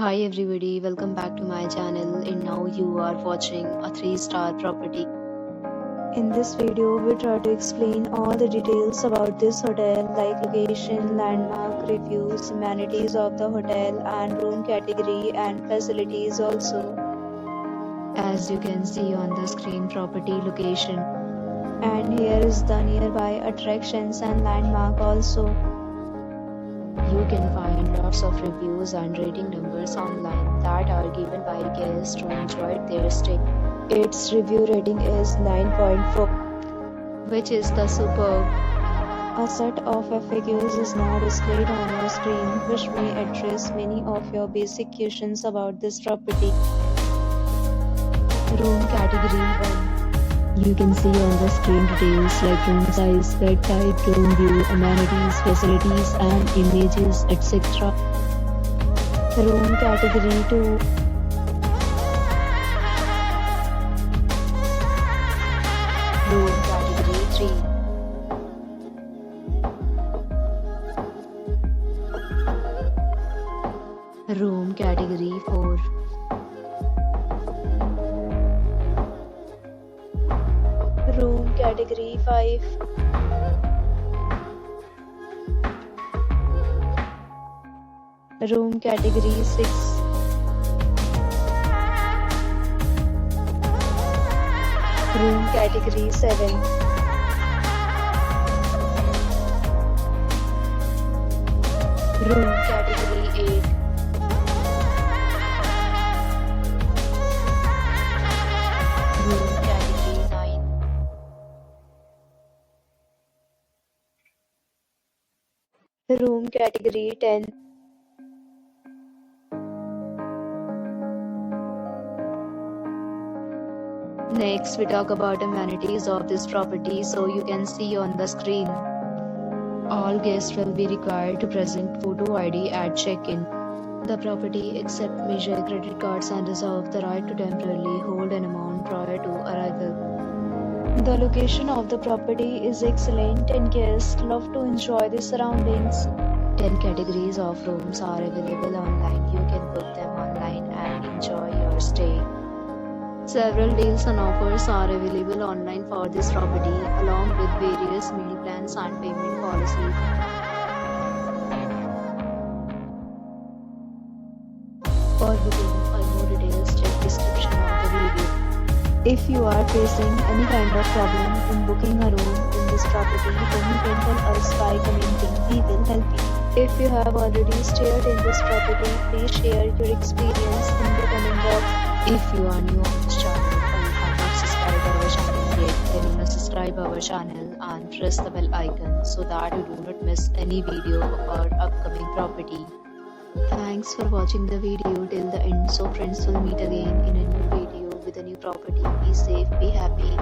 Hi everybody, welcome back to my channel and now you are watching a 3-star property. In this video, we try to explain all the details about this hotel like location, landmark, reviews, amenities of the hotel and room category and facilities also. As you can see on the screen, property location. And here is the nearby attractions and landmark also. You can find lots of reviews and rating numbers online that are given by guests who enjoyed their stay. Its review rating is 9.4, which is the superb. A set of FAQs is now displayed on your screen, which may address many of your basic questions about this property. Room category 1. You can see on the screen details like room size, bed type, room view, amenities, facilities and images, etc. Room category 2. Room category 3. Room category 4. Room category 5. Room category 6. Room category 7. Room category 8. Room category 9. Room category 10. Next, we talk about amenities of this property, so you can see on the screen. All guests will be required to present photo ID at check-in. The property accepts major credit cards and reserves the right to temporarily hold an amount prior to arrival. The location of the property is excellent and guests love to enjoy the surroundings. 10 categories of rooms are available online. You can book them online and enjoy your stay. Several deals and offers are available online for this property, along with various meal plans and payment policies. For booking or more details, check description of the video. If you are facing any kind of problem in booking a room in this property, then you can tell us by commenting. We will help you. If you have already stayed in this property, please share your experience in the comment box. If you are new on this channel or you have not subscribed our channel yet, then you must subscribe our channel and press the bell icon so that you do not miss any video of our upcoming property. Thanks for watching the video till the end. So friends, will meet again in a new video with a new property. Be safe, be happy.